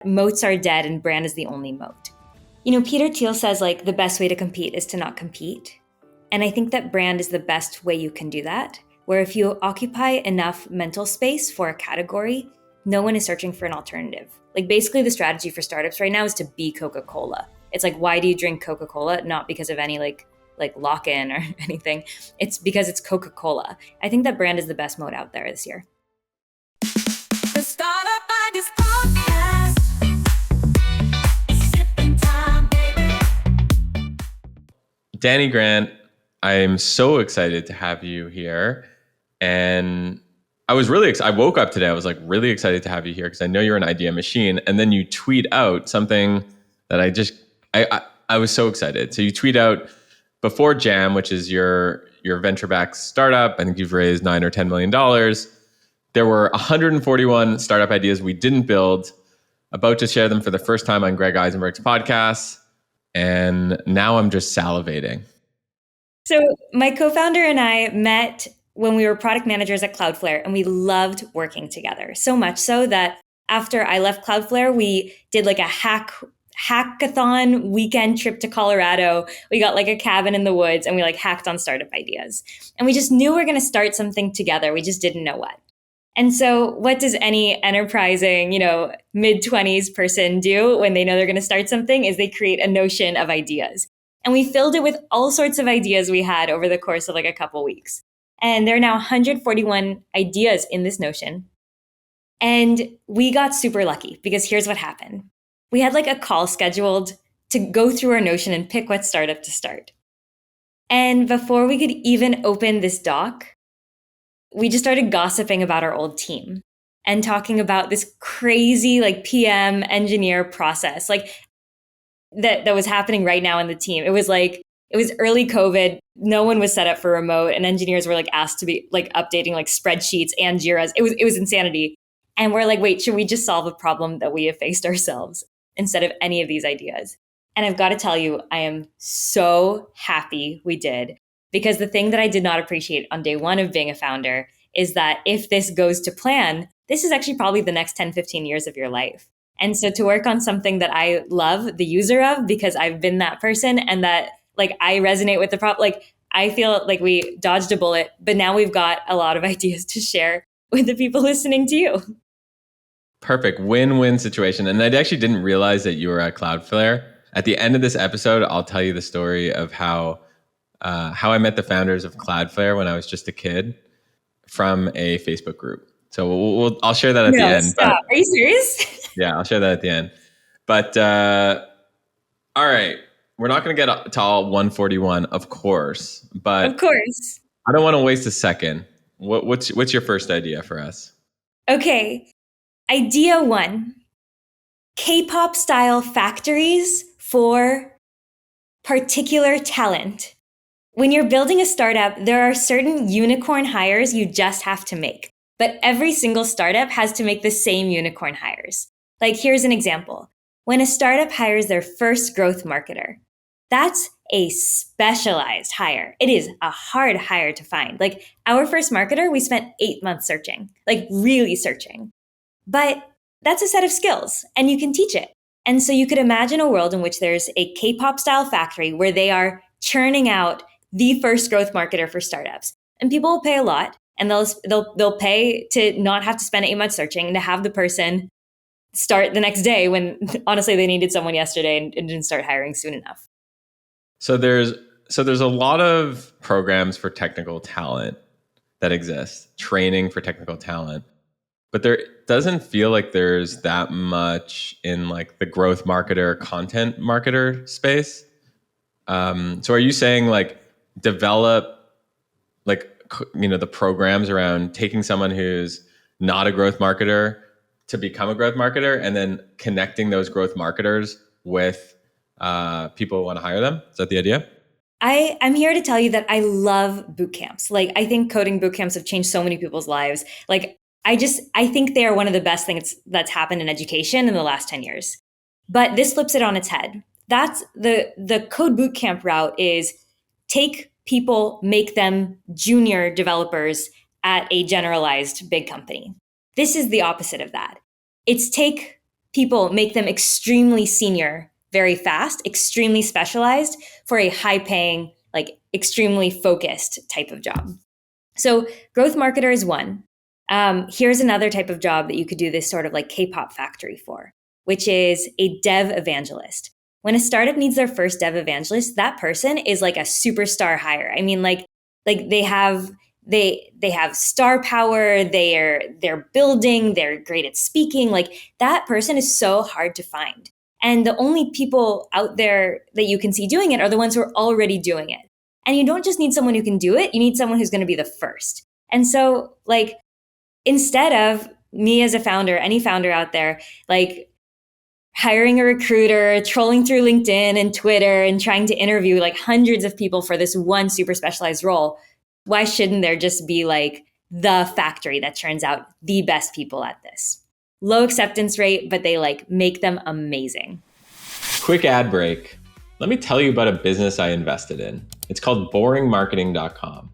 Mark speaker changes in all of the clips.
Speaker 1: moats are dead and brand is the only moat. Peter Thiel says like the best way to compete is to not compete. And I think that brand is the best way you can do that, where if you occupy enough mental space for a category, no one is searching for an alternative. Like basically the strategy for startups right now is to be Coca-Cola. It's like, why do you drink Coca-Cola? Not because of any like lock-in or anything. It's because it's Coca-Cola. I think that brand is the best mode out there this year. The Startup Ideas Podcast. Sipping time, baby.
Speaker 2: Dani Grant, I'm so excited to have you here. And I was really excited. I woke up today. I was like really excited to have you here because I know you're an idea machine. And then you tweet out something that I was so excited. So you tweet out before Jam, which is your venture-backed startup. I think you've raised $9 or $10 million. There were 141 startup ideas we didn't build, about to share them for the first time on Greg Isenberg's podcast. And now I'm just salivating.
Speaker 1: So my co-founder and I met when we were product managers at Cloudflare, and we loved working together. So much so that after I left Cloudflare, we did like a hackathon weekend trip to Colorado. We got like a cabin in the woods and we like hacked on startup ideas. And we just knew we were going to start something together. We just didn't know what. And so what does any enterprising, mid-20s person do when they know they're going to start something is they create a notion of ideas. And we filled it with all sorts of ideas we had over the course of like a couple weeks. And there are now 141 ideas in this notion. And we got super lucky because here's what happened. We had like a call scheduled to go through our notion and pick what startup to start. And before we could even open this doc, we just started gossiping about our old team and talking about this crazy like PM engineer process like that was happening right now in the team. It was early COVID. No one was set up for remote, and engineers were like asked to be like updating like spreadsheets and Jiras. It was insanity. And we're like, wait, should we just solve a problem that we have faced ourselves instead of any of these ideas? And I've got to tell you, I am so happy we did, because the thing that I did not appreciate on day one of being a founder is that if this goes to plan, this is actually probably the next 10, 15 years of your life. And so to work on something that I love the user of, because I've been that person and that like I resonate with the problem, like I feel like we dodged a bullet, but now we've got a lot of ideas to share with the people listening to you.
Speaker 2: Perfect. Win-win situation. And I actually didn't realize that you were at Cloudflare. At the end of this episode, I'll tell you the story of how I met the founders of Cloudflare when I was just a kid from a Facebook group. So I'll share that at the end.
Speaker 1: Stop. Are you serious?
Speaker 2: Yeah, I'll share that at the end. But all right, we're not going to get to all 141, of course. But
Speaker 1: of course,
Speaker 2: I don't want to waste a second. What's your first idea for us?
Speaker 1: Okay, idea 1: K-pop style factories for particular talent. When you're building a startup, there are certain unicorn hires you just have to make. But every single startup has to make the same unicorn hires. Like here's an example. When a startup hires their first growth marketer, that's a specialized hire. It is a hard hire to find. Like our first marketer, we spent 8 months searching, like really searching. But that's a set of skills and you can teach it. And so you could imagine a world in which there's a K-pop style factory where they are churning out the first growth marketer for startups. And people will pay a lot. And they'll pay to not have to spend 8 months searching and to have the person start the next day when honestly they needed someone yesterday and didn't start hiring soon enough.
Speaker 2: So there's a lot of programs for technical talent that exist, training for technical talent, but there doesn't feel like there's that much in like the growth marketer, content marketer space. So are you saying like develop like the programs around taking someone who's not a growth marketer to become a growth marketer and then connecting those growth marketers with people who want to hire them? Is that the idea?
Speaker 1: I'm here to tell you that I love boot camps. Like I think coding boot camps have changed so many people's lives. Like I think they are one of the best things that's happened in education in the last 10 years. But this flips it on its head. That's the code boot camp route is take people, make them junior developers at a generalized big company. This is the opposite of that. It's take people, make them extremely senior very fast, extremely specialized for a high paying, like extremely focused type of job. So growth marketer is one. Here's another type of job that you could do this sort of like K-pop factory for, which is a dev evangelist. When a startup needs their first dev evangelist, that person is like a superstar hire. I mean, like they have star power. They're building. They're great at speaking. Like that person is so hard to find. And the only people out there that you can see doing it are the ones who are already doing it. And you don't just need someone who can do it, you need someone who's going to be the first. And so, like, instead of me as a founder, any founder out there, like hiring a recruiter, trolling through LinkedIn and Twitter and trying to interview like hundreds of people for this one super specialized role, why shouldn't there just be like the factory that turns out the best people at this? Low acceptance rate, but they like make them amazing.
Speaker 2: Quick ad break. Let me tell you about a business I invested in. It's called boringmarketing.com.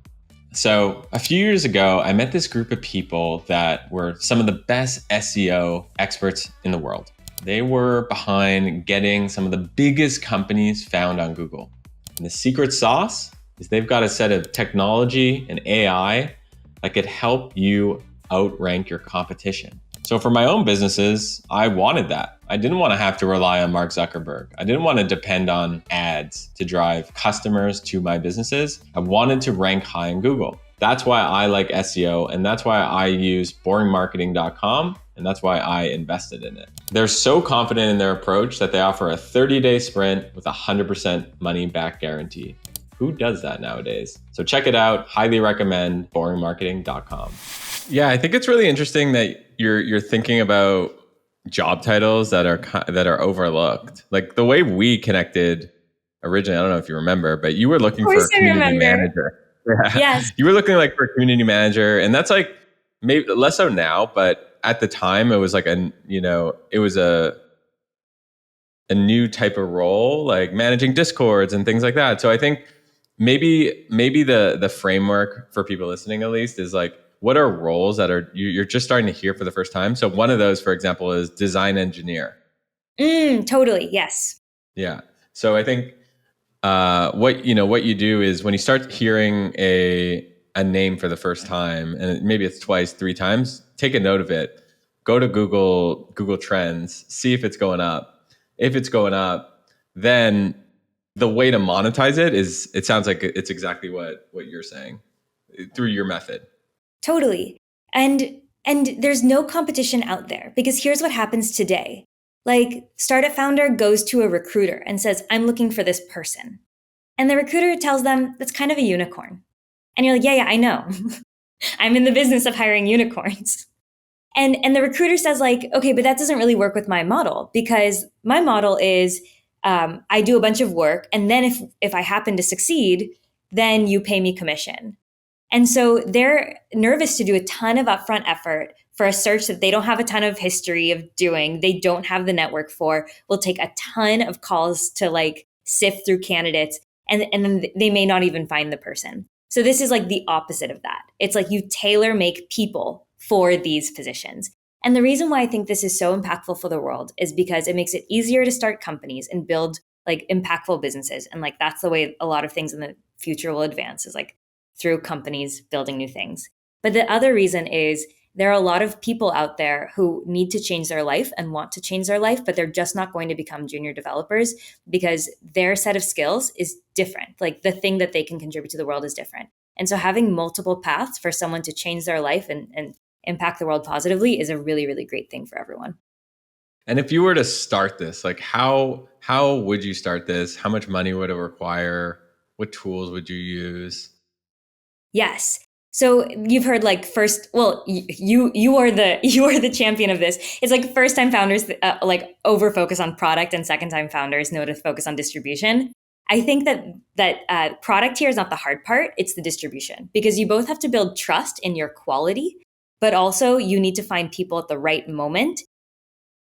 Speaker 2: So a few years ago, I met this group of people that were some of the best SEO experts in the world. They were behind getting some of the biggest companies found on Google. And the secret sauce is they've got a set of technology and AI that could help you outrank your competition. So for my own businesses, I wanted that. I didn't want to have to rely on Mark Zuckerberg. I didn't want to depend on ads to drive customers to my businesses. I wanted to rank high in Google. That's why I like SEO, and that's why I use boringmarketing.com, and that's why I invested in it. They're so confident in their approach that they offer a 30-day sprint with a 100% money back guarantee. Who does that nowadays? So check it out. Highly recommend boringmarketing.com. Yeah, I think it's really interesting that you're thinking about job titles that are overlooked. Like the way we connected originally, I don't know if you remember, but you were looking for a community manager. Yeah.
Speaker 1: Yes.
Speaker 2: You were looking like for a community manager, and that's like maybe less so now, but at the time it was like it was a new type of role, like managing discords and things like that. So I think maybe the framework for people listening at least is like, what are roles that are you're just starting to hear for the first time? So one of those, for example, is design engineer.
Speaker 1: Totally. Yes.
Speaker 2: Yeah. So I think what you do is when you start hearing a name for the first time, and maybe it's twice, three times, take a note of it. Go to Google Trends, see if it's going up. If it's going up, then the way to monetize it is, it sounds like it's exactly what you're saying through your method.
Speaker 1: Totally. And there's no competition out there, because here's what happens today. Like, startup founder goes to a recruiter and says, I'm looking for this person. And the recruiter tells them that's kind of a unicorn. And you're like, yeah, I know. I'm in the business of hiring unicorns. And the recruiter says like, okay, but that doesn't really work with my model, because my model is I do a bunch of work, and then if I happen to succeed, then you pay me commission. And so they're nervous to do a ton of upfront effort for a search that they don't have a ton of history of doing, they don't have the network for, will take a ton of calls to like sift through candidates, and then they may not even find the person. So this is like the opposite of that. It's like you tailor make people for these positions. And the reason why I think this is so impactful for the world is because it makes it easier to start companies and build like impactful businesses. And like that's the way a lot of things in the future will advance, is like through companies building new things. But the other reason is there are a lot of people out there who need to change their life and want to change their life, but they're just not going to become junior developers because their set of skills is different. Like the thing that they can contribute to the world is different. And so having multiple paths for someone to change their life and impact the world positively is a really, really great thing for everyone.
Speaker 2: And if you were to start this, like how would you start this? How much money would it require? What tools would you use?
Speaker 1: Yes. So you've heard like first, well, you are the champion of this. It's like first time founders like over focus on product, and second time founders know to focus on distribution. I think that product here is not the hard part; it's the distribution, because you both have to build trust in your quality, but also you need to find people at the right moment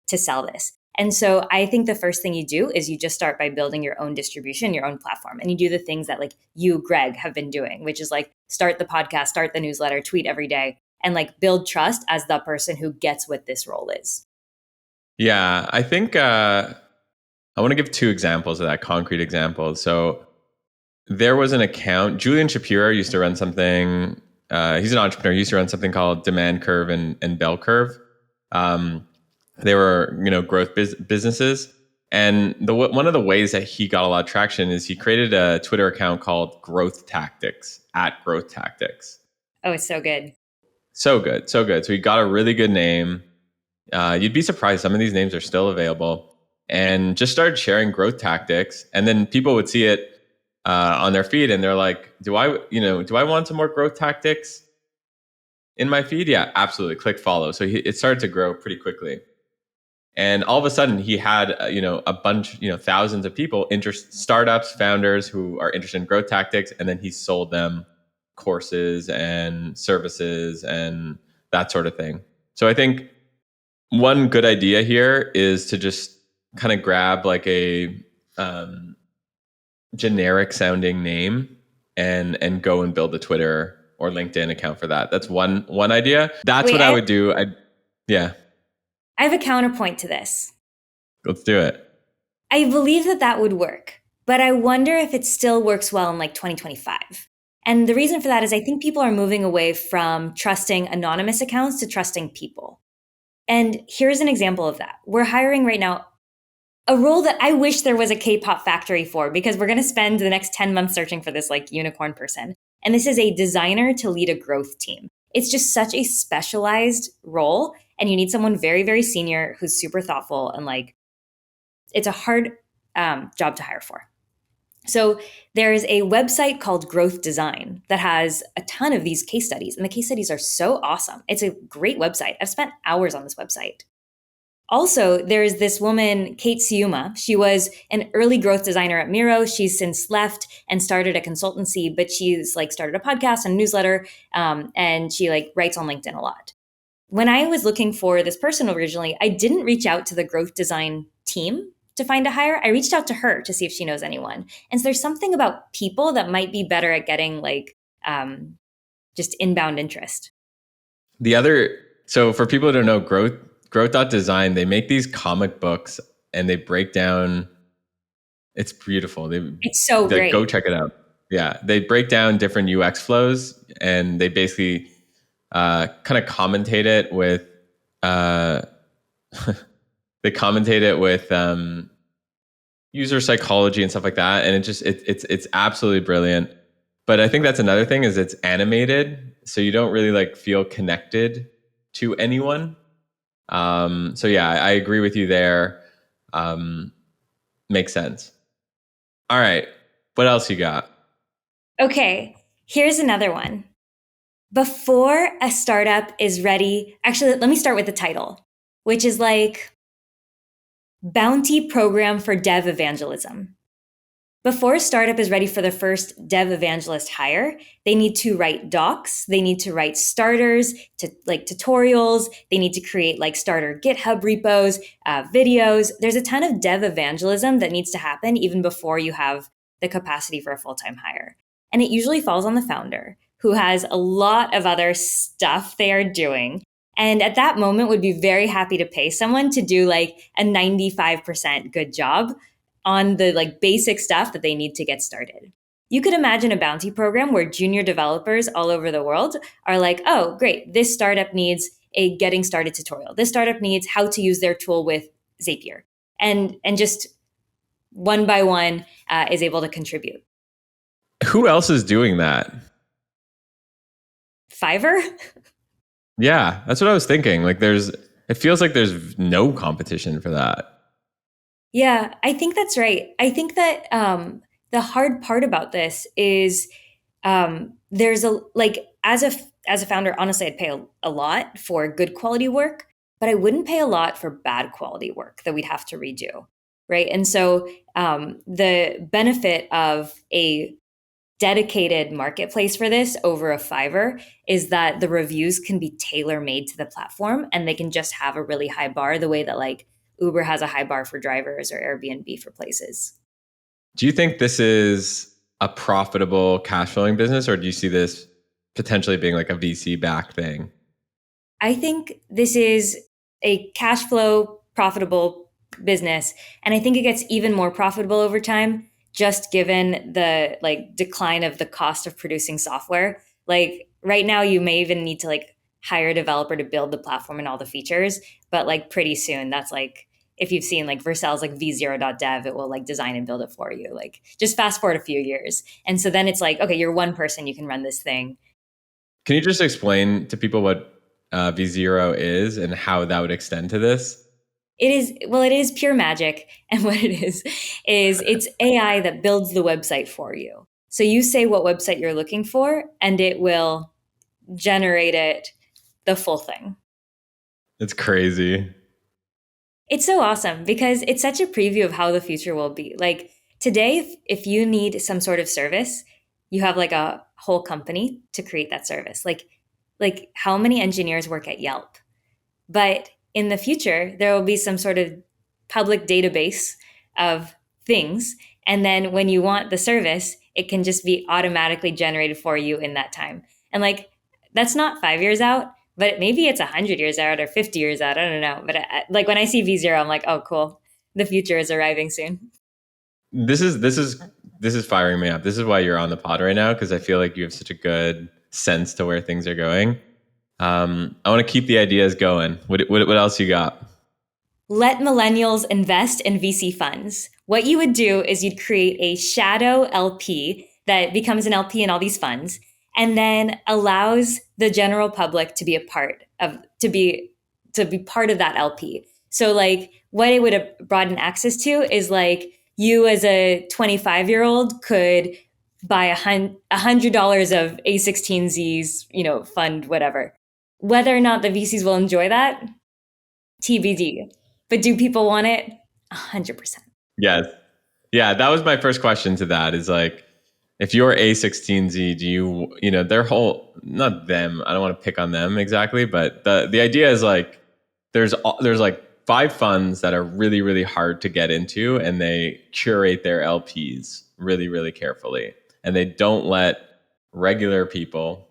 Speaker 1: to sell this. And so I think the first thing you do is you just start by building your own distribution, your own platform. And you do the things that like you, Greg, have been doing, which is like start the podcast, start the newsletter, tweet every day, and like build trust as the person who gets what this role is.
Speaker 2: Yeah, I think I want to give two examples of that, concrete examples. So there was an account, Julian Shapiro used to run something. He's an entrepreneur. He used to run something called Demand Curve and Bell Curve. Um, they were, growth businesses. And one of the ways that he got a lot of traction is he created a Twitter account called Growth Tactics, at Growth Tactics.
Speaker 1: Oh, it's so good.
Speaker 2: So good, so good. So he got a really good name. You'd be surprised. Some of these names are still available, and just started sharing growth tactics. And then people would see it on their feed, and they're like, "Do I want some more growth tactics in my feed?" Yeah, absolutely. Click follow. So it started to grow pretty quickly, and all of a sudden, he had a bunch, thousands of people, startups, founders who are interested in growth tactics, and then he sold them courses and services and that sort of thing. So I think one good idea here is to just kind of grab like a generic sounding name and go and build a Twitter or LinkedIn account for that. That's one idea. That's
Speaker 1: Wait,
Speaker 2: what I would do. Yeah,
Speaker 1: I have a counterpoint to this.
Speaker 2: let's do it.
Speaker 1: I believe that that would work, but I wonder if it still works well in like 2025. And the reason for that is I think people are moving away from trusting anonymous accounts to trusting people. And here's an example of that. We're hiring right now a role that I wish there was a K-pop factory for, because we're going to spend the next 10 months searching for this like unicorn person. And this is a designer to lead a growth team. It's just such a specialized role, and you need someone very, very senior who's super thoughtful, and like it's a hard job to hire for. So there's a website called Growth Design that has a ton of these case studies, and the case studies are so awesome. It's a great website. I've spent hours on this website. Also, there's this woman, Kate Siuma. She was an early growth designer at Miro. She's since left and started a consultancy, but she's like started a podcast and newsletter, and she like writes on LinkedIn a lot. When I was looking for this person originally, I didn't reach out to the growth design team to find a hire. I reached out to her to see if she knows anyone. And so there's something about people that might be better at getting like just inbound interest.
Speaker 2: So for people who don't know, growth.design, they make these comic books and they break down. It's beautiful.
Speaker 1: It's so great.
Speaker 2: Go check it out. Yeah, they break down different UX flows, and they basically kind of commentate it with user psychology and stuff like that, and it's absolutely brilliant. But I think that's another thing, is it's animated, so you don't really like feel connected to anyone. So yeah, I agree with you there. Makes sense. All right, what else you got?
Speaker 1: Okay, here's another one. Before a startup is ready, actually, let me start with the title, which is like Bounty Program for Dev Evangelism. Before a startup is ready for the first dev evangelist hire, they need to write docs, they need to write starters, to like tutorials, they need to create like starter GitHub repos, videos. There's a ton of dev evangelism that needs to happen even before you have the capacity for a full-time hire. And it usually falls on the founder, who has a lot of other stuff they are doing. And at that moment would be very happy to pay someone to do like a 95% good job on the like basic stuff that they need to get started. You could imagine a bounty program where junior developers all over the world are like, oh, great, this startup needs a getting started tutorial. This startup needs how to use their tool with Zapier. And just one by one is able to contribute.
Speaker 2: Who else is doing that?
Speaker 1: Fiverr?
Speaker 2: Yeah, that's what I was thinking. Like it feels like there's no competition for that.
Speaker 1: Yeah, I think that's right. I think that the hard part about this is there's a like as a founder, honestly, I'd pay a lot for good quality work, but I wouldn't pay a lot for bad quality work that we'd have to redo, right? And so the benefit of a dedicated marketplace for this over a Fiverr is that the reviews can be tailor made to the platform, and they can just have a really high bar, the way that like Uber has a high bar for drivers or Airbnb for places.
Speaker 2: Do you think this is a profitable cash flowing business, or do you see this potentially being like a VC backed thing?
Speaker 1: I think this is a cash flow profitable business. And I think it gets even more profitable over time, just given the like decline of the cost of producing software. Like right now, you may even need to like hire a developer to build the platform and all the features, but like pretty soon, that's like if you've seen like Vercel's like v0.dev, it will like design and build it for you. Like just fast forward a few years. And so then it's like, okay, you're one person, you can run this thing.
Speaker 2: Can you just explain to people what V0 is and how that would extend to this?
Speaker 1: It is pure magic. And what it is it's AI that builds the website for you. So you say what website you're looking for, and it will generate it, the full thing.
Speaker 2: It's crazy.
Speaker 1: It's so awesome because it's such a preview of how the future will be. Like today, if you need some sort of service, you have like a whole company to create that service. Like how many engineers work at Yelp? But in the future, there will be some sort of public database of things. And then when you want the service, it can just be automatically generated for you in that time. And like, that's not 5 years out, but maybe it's 100 years out or 50 years out. I don't know. But like when I see V0, I'm like, oh, cool. The future is arriving soon.
Speaker 2: This is firing me up. This is why you're on the pod right now, because I feel like you have such a good sense to where things are going. I want to keep the ideas going. What else you got?
Speaker 1: Let millennials invest in VC funds. What you would do is you'd create a shadow LP that becomes an LP in all these funds and then allows the general public to be a part of part of that LP. So like what it would have broadened access to is like you as a 25-year-old could buy $100 of A16Z's, fund, whatever. Whether or not the VCs will enjoy that, TBD. But do people want it? 100%.
Speaker 2: Yes. Yeah, that was my first question to that is like, if you're A16Z, do their whole, not them, I don't want to pick on them exactly, but the idea is like, there's like 5 funds that are really, really hard to get into, and they curate their LPs really, really carefully. And they don't let regular people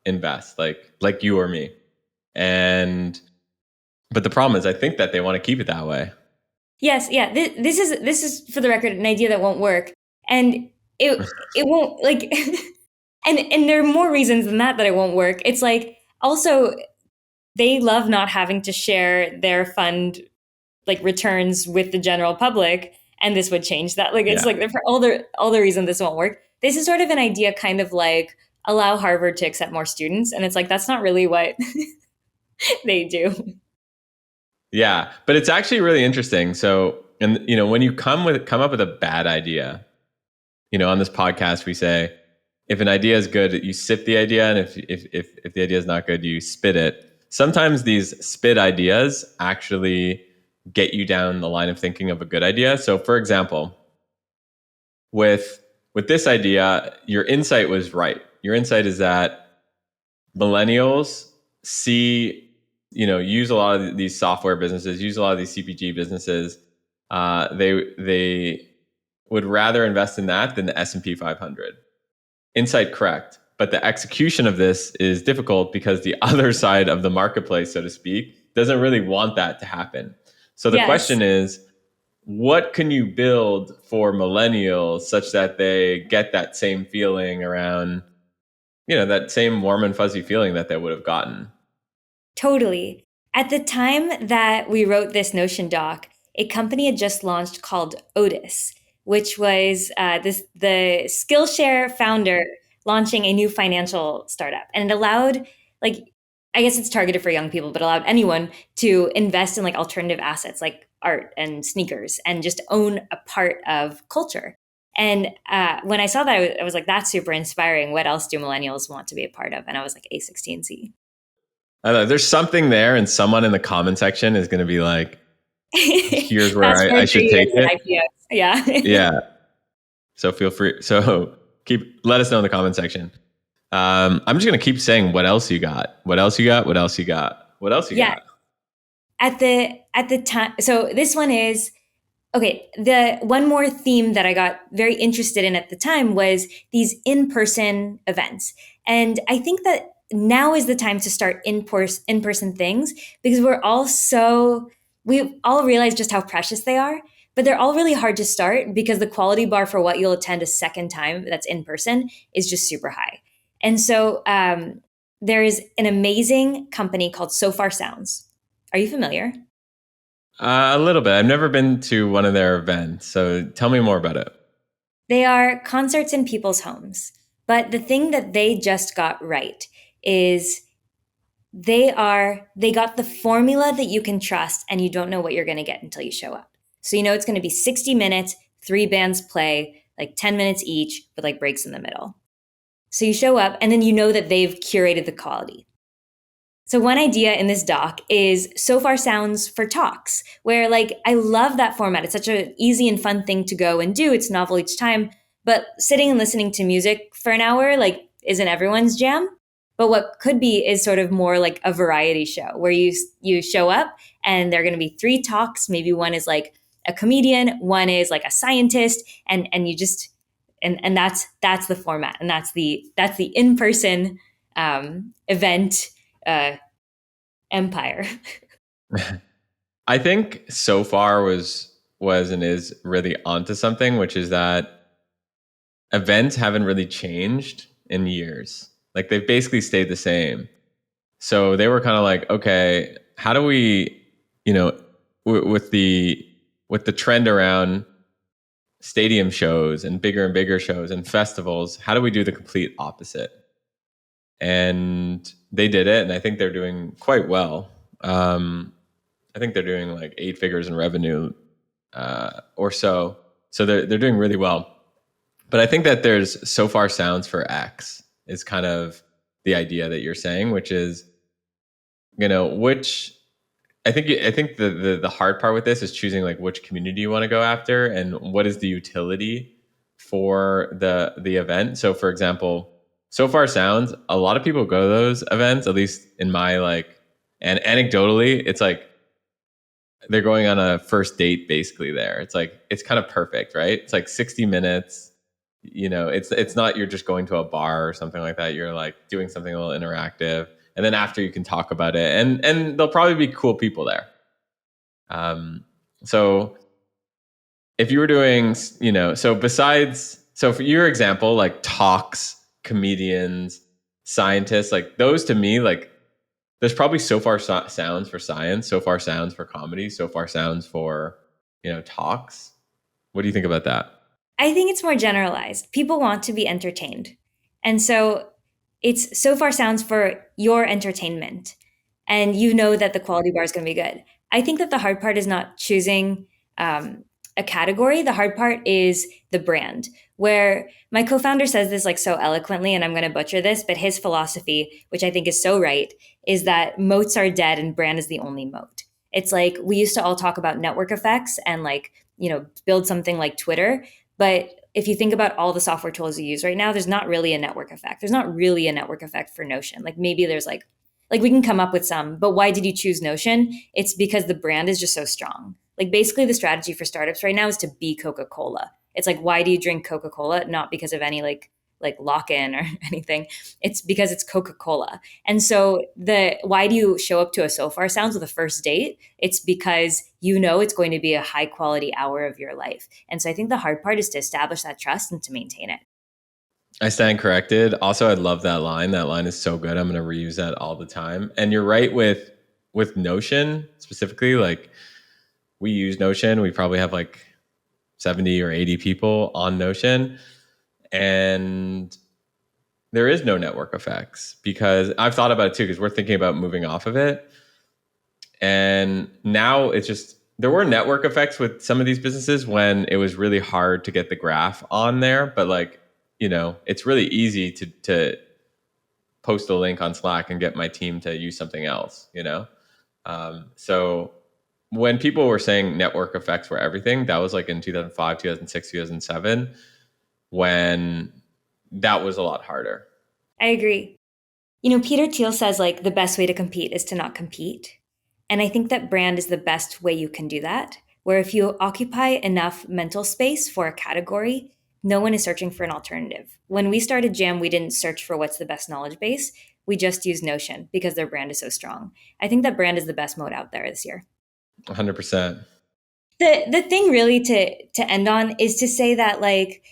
Speaker 2: invest like you or me. But the problem is I think that they want to keep it that way.
Speaker 1: Yes, yeah. This is for the record an idea that won't work, and it won't like, and there are more reasons than that it won't work. It's like also they love not having to share their fund like returns with the general public, and this would change that. Like it's like for all the reasons this won't work. This is sort of an idea, kind of like allow Harvard to accept more students, and it's like that's not really what they do.
Speaker 2: Yeah, but it's actually really interesting. So, and when you come up with a bad idea, on this podcast we say if an idea is good, you sip the idea, and if the idea is not good, you spit it. Sometimes these spit ideas actually get you down the line of thinking of a good idea. So, for example, with this idea, your insight was right. Your insight is that millennials use a lot of these software businesses, use a lot of these CPG businesses. They would rather invest in that than the S&P 500. Insight correct, but the execution of this is difficult because the other side of the marketplace, so to speak, doesn't really want that to happen. So the question is, what can you build for millennials such that they get that same feeling around, that same warm and fuzzy feeling that they would have gotten?
Speaker 1: Totally. At the time that we wrote this Notion doc, a company had just launched called Otis, which was the Skillshare founder launching a new financial startup. And it allowed, like, I guess it's targeted for young people, but allowed anyone to invest in like alternative assets like art and sneakers and just own a part of culture. And when I saw that, I was like, that's super inspiring. What else do millennials want to be a part of? And I was like, A16Z.
Speaker 2: I don't know, there's something there, and someone in the comment section is going to be like, here's where I should take it.
Speaker 1: Yeah.
Speaker 2: Yeah. So feel free. So let us know in the comment section. I'm just going to keep saying, what else you got? What else you got? What else you got? What else you got?
Speaker 1: At the time, so this one is, okay, the one more theme that I got very interested in at the time was these in-person events. And I think that now is the time to start in-person things, because we all realize just how precious they are, but they're all really hard to start because the quality bar for what you'll attend a second time that's in person is just super high. And so there is an amazing company called So Far Sounds. Are you familiar?
Speaker 2: A little bit. I've never been to one of their events, so tell me more about it.
Speaker 1: They are concerts in people's homes. But the thing that they just got right is they got the formula that you can trust, and you don't know what you're going to get until you show up. So you know it's going to be 60 minutes, 3 bands play, like 10 minutes each with like breaks in the middle. So you show up and then you know that they've curated the quality. So one idea in this doc is So Far Sounds for talks, where like I love that format. It's such an easy and fun thing to go and do. It's novel each time, but sitting and listening to music for an hour like isn't everyone's jam. But what could be is sort of more like a variety show where you show up and there are going to be 3 talks. Maybe one is like a comedian, one is like a scientist, and you just and that's the format, and that's the in-person event empire.
Speaker 2: I think So Far was and is really onto something, which is that events haven't really changed in years. Like they've basically stayed the same. So they were kind of like, okay, how do we, with the trend around stadium shows and bigger shows and festivals, how do we do the complete opposite? And they did it, and I think they're doing quite well. I think they're doing like 8 figures in revenue or so. So they're doing really well. But I think that there's So Far Sounds for X is kind of the idea that you're saying, which is, which I think the hard part with this is choosing like which community you want to go after and what is the utility for the event. So for example, So Far Sounds, a lot of people go to those events, at least in my and anecdotally, it's like they're going on a first date basically there. It's like it's kind of perfect, right? It's like 60 minutes. It's not you're just going to a bar or something like that. You're like doing something a little interactive, and then after you can talk about it, and there'll probably be cool people there. So if you were doing, so for your example, like talks, comedians, scientists, like those to me, like there's probably So Far Sounds for science, So Far Sounds for comedy, So Far Sounds for, talks. What do you think about that?
Speaker 1: I think it's more generalized. People want to be entertained. And so it's So Far Sounds for your entertainment. And you know that the quality bar is going to be good. I think that the hard part is not choosing a category. The hard part is the brand, where my co-founder says this like so eloquently, and I'm going to butcher this, but his philosophy, which I think is so right, is that moats are dead and brand is the only moat. It's like we used to all talk about network effects and like, build something like Twitter. But if you think about all the software tools you use right now, there's not really a network effect. There's not really a network effect for Notion. Like maybe there's like we can come up with some, but why did you choose Notion? It's because the brand is just so strong. Like basically the strategy for startups right now is to be Coca-Cola. It's like, why do you drink Coca-Cola? Not because of any like lock-in or anything. It's because it's Coca-Cola. And so why do you show up to a So Far Sounds with a first date? It's because you know it's going to be a high quality hour of your life. And so I think the hard part is to establish that trust and to maintain it.
Speaker 2: I stand corrected. Also, I love that line. That line is so good. I'm going to reuse that all the time. And you're right with Notion specifically. Like we use Notion. We probably have like 70 or 80 people on Notion. And there is no network effects because I've thought about it too, because we're thinking about moving off of it. And now it's just, there were network effects with some of these businesses when it was really hard to get the graph on there. But like, it's really easy to post a link on Slack and get my team to use something else, So when people were saying network effects were everything, that was like in 2005, 2006, 2007, when that was a lot harder.
Speaker 1: I agree. Peter Thiel says like the best way to compete is to not compete. And I think that brand is the best way you can do that, where if you occupy enough mental space for a category, no one is searching for an alternative. When we started Jam, we didn't search for what's the best knowledge base. we just use Notion because their brand is so strong. I think that brand is the best mode out there this year.
Speaker 2: 100%.
Speaker 1: The thing really to end on is to say that like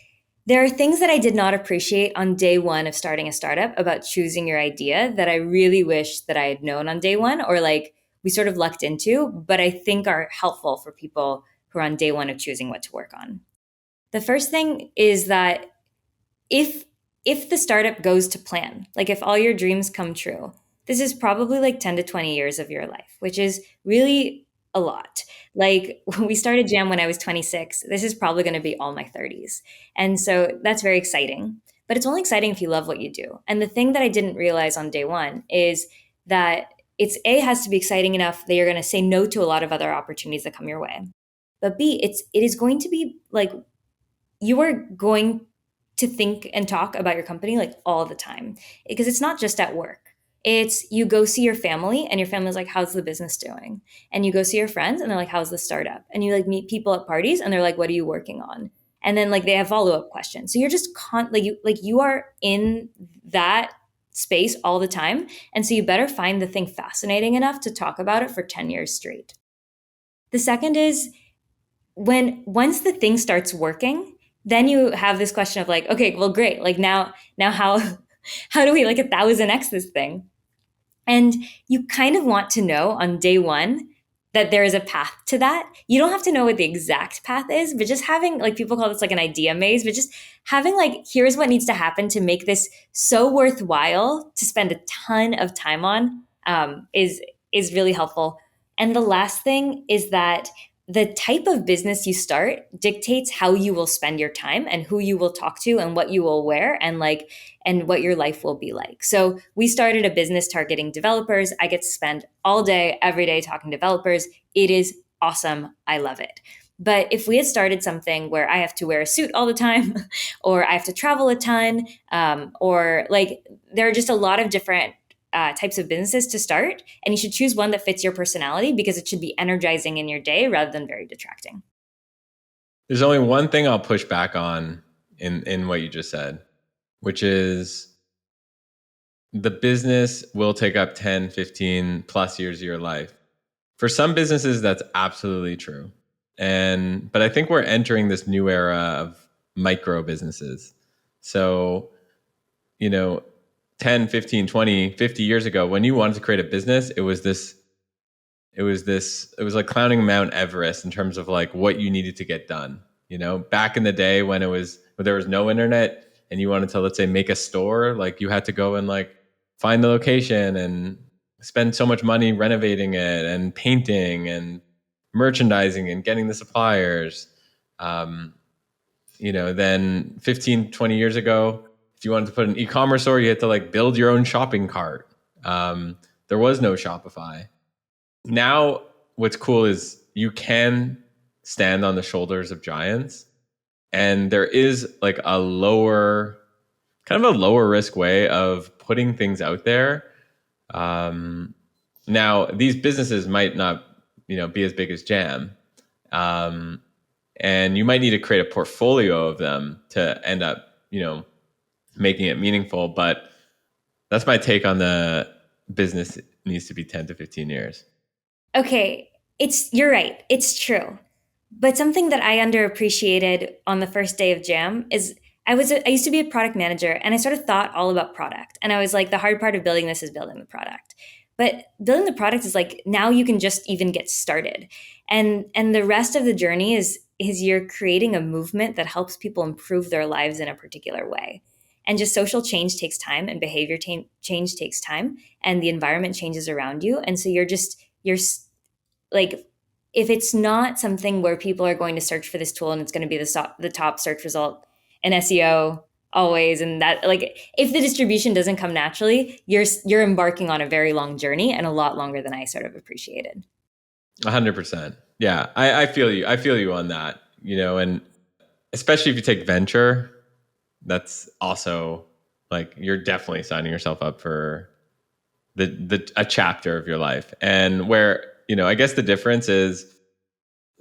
Speaker 1: there are things that I did not appreciate on day one of starting a startup about choosing your idea that I really wish that I had known on day one, or like we sort of lucked into, but I think are helpful for people who are on day one of choosing what to work on. The first thing is that if if the startup goes to plan, like if all your dreams come true, this is probably like 10 to 20 years of your life, which is really a lot. Like when we started Jam when I was 26, this is probably going to be all my 30s. And so that's very exciting. But it's only exciting if you love what you do. And the thing that I didn't realize on day one is that it's A, has to be exciting enough that you're going to say no to a lot of other opportunities that come your way. But B, it is going to be like you are going to think and talk about your company like all the time because it's not just at work. It's you go see your family and your family's like, how's the business doing? And you go see your friends and they're like, how's the startup? And you like meet people at parties and they're like, what are you working on? And then like they have follow-up questions. So you're just like you are in that space all the time. And so you better find the thing fascinating enough to talk about it for 10 years straight. The second is when once the thing starts working, then you have this question of like, okay, well, great. Like now how how do we like 1,000x this thing? And you kind of want to know on day one that there is a path to that. You don't have to know what the exact path is, but just having like people call this like an idea maze, but just having like, here's what needs to happen to make this so worthwhile to spend a ton of time on is really helpful. And the last thing is that the type of business you start dictates how you will spend your time and who you will talk to and what you will wear and what your life will be like. So we started a business targeting developers. I get to spend all day, every day talking to developers. It is awesome. I love it. But if we had started something where I have to wear a suit all the time, or I have to travel a ton, or like there are just a lot of different types of businesses to start, and you should choose one that fits your personality because it should be energizing in your day rather than very detracting.
Speaker 2: There's only one thing I'll push back on in what you just said, which is the business will take up 10, 15 plus years of your life. For some businesses, that's absolutely true. But I think we're entering this new era of micro businesses. So, 10, 15, 20, 50 years ago, when you wanted to create a business, it was like climbing Mount Everest in terms of like what you needed to get done. Back in the day when there was no internet and you wanted to, let's say, make a store, like you had to go and like find the location and spend so much money renovating it and painting and merchandising and getting the suppliers. Then 15, 20 years ago, if you wanted to put an e-commerce store, you had to like build your own shopping cart. There was no Shopify. Now, what's cool is you can stand on the shoulders of giants, and there is like a lower risk way of putting things out there. Now, these businesses might not, be as big as Jam. And you might need to create a portfolio of them to end up, making it meaningful. But that's my take on the business needs to be 10 to 15 years.
Speaker 1: Okay, you're right. It's true. But something that I underappreciated on the first day of Jam is I used to be a product manager and I sort of thought all about product. And I was like, the hard part of building this is building the product. But building the product is like now you can just even get started. And the rest of the journey is you're creating a movement that helps people improve their lives in a particular way. And just social change takes time and behavior change takes time and the environment changes around you. And so you're like if it's not something where people are going to search for this tool and it's going to be the top search result in SEO always, and that like if the distribution doesn't come naturally, you're embarking on a very long journey and a lot longer than I sort of appreciated.
Speaker 2: 100%. Yeah, I feel you. I feel you on that. And especially if you take venture, that's also like you're definitely signing yourself up for a chapter of your life. And where, I guess the difference is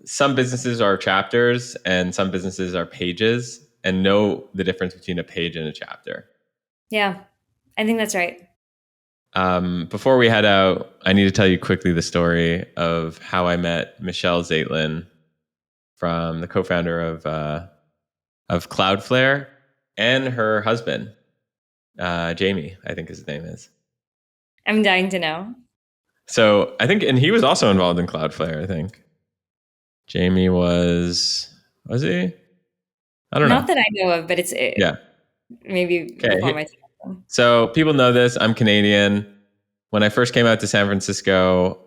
Speaker 2: some businesses are chapters and some businesses are pages, and know the difference between a page and a chapter.
Speaker 1: Yeah, I think that's right.
Speaker 2: Before we head out, I need to tell you quickly the story of how I met Michelle Zaitlin, from the co-founder of Cloudflare, and her husband, Jamie, I think his name is.
Speaker 1: I'm dying to know.
Speaker 2: So I think, and he was also involved in Cloudflare, I think. Jamie was he? I don't know.
Speaker 1: Not that I know of, but it's
Speaker 2: Yeah.
Speaker 1: maybe before
Speaker 2: Okay.
Speaker 1: my time.
Speaker 2: So people know this. I'm Canadian. When I first came out to San Francisco,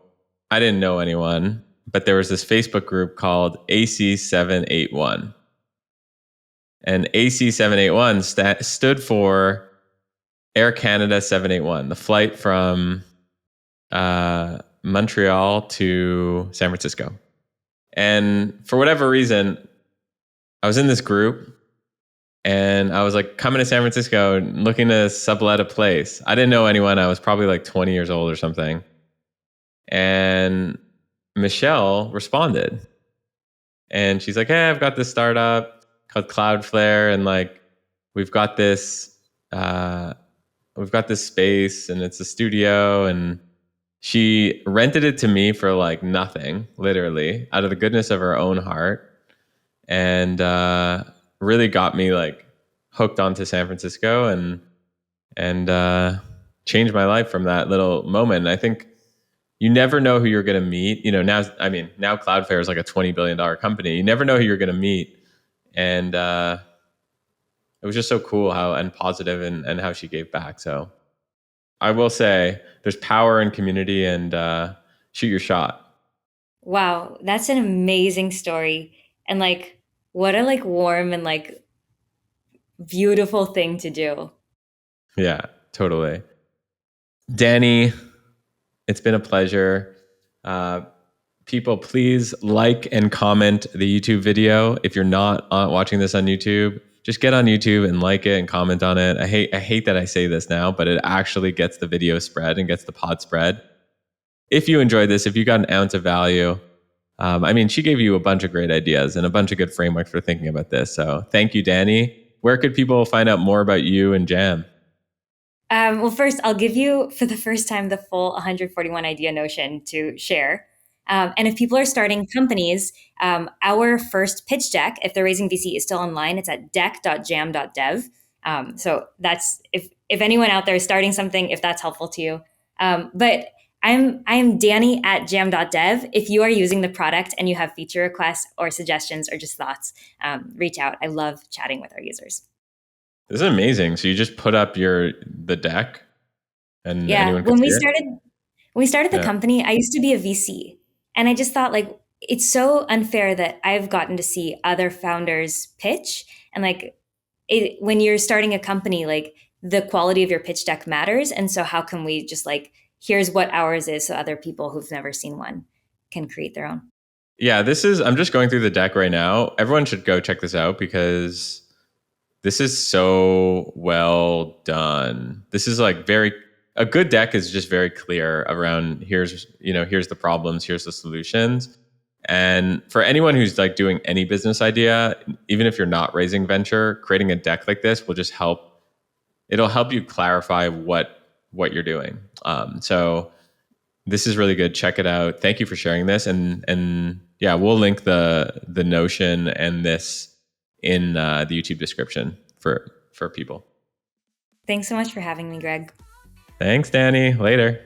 Speaker 2: I didn't know anyone, but there was this Facebook group called AC781. And AC781 stood for Air Canada 781, the flight from Montreal to San Francisco. And for whatever reason, I was in this group and I was like coming to San Francisco and looking to sublet a place. I didn't know anyone. I was probably like 20 years old or something. And Michelle responded and she's like, "Hey, I've got this startup called Cloudflare, and like we've got this uh, we've got this space and it's a studio." And she rented it to me for like nothing, literally, out of the goodness of her own heart, and really got me like hooked onto San Francisco, and changed my life from that little moment. And I think you never know who you're going to meet. You know, now Cloudflare is like a $20 billion company. You never know who you're going to meet. And it was just so cool and positive, and how she gave back. So I will say there's power in community, and shoot your shot.
Speaker 1: Wow, that's an amazing story. And like what a like warm and like beautiful thing to do.
Speaker 2: Yeah, totally. Dani, it's been a pleasure. Uh, People, please like and comment the YouTube video. If you're not watching this on YouTube, just get on YouTube and like it and comment on it. I hate that I say this now, but it actually gets the video spread and gets the pod spread. If you enjoyed this, if you got an ounce of value, she gave you a bunch of great ideas and a bunch of good frameworks for thinking about this. So thank you, Dani. Where could people find out more about you and Jam?
Speaker 1: Well, first, I'll give you, for the first time, the full 141 idea notion to share. And if people are starting companies, our first pitch deck, if they're raising VC, is still online. It's at deck.jam.dev. So that's if anyone out there is starting something, if that's helpful to you. But I'm Dani at Jam.Dev. If you are using the product and you have feature requests or suggestions or just thoughts, reach out. I love chatting with our users.
Speaker 2: This is amazing. So you just put up the deck and
Speaker 1: Yeah,
Speaker 2: anyone could see it?
Speaker 1: when we started the
Speaker 2: Yeah.
Speaker 1: company, I used to be a VC, and I just thought like it's so unfair that I've gotten to see other founders pitch, and like when you're starting a company, like the quality of your pitch deck matters, and so how can we just like here's what ours is, so other people who've never seen one can create their own.
Speaker 2: Yeah, I'm just going through the deck right now. Everyone should go check this out because this is so well done. This is like a good deck is just very clear around here's the problems, here's the solutions. And for anyone who's like doing any business idea, even if you're not raising venture, creating a deck like this will just help. It'll help you clarify what you're doing. So this is really good. Check it out. Thank you for sharing this. And yeah, we'll link the Notion and this in the YouTube description for people.
Speaker 1: Thanks so much for having me, Greg.
Speaker 2: Thanks, Dani. Later.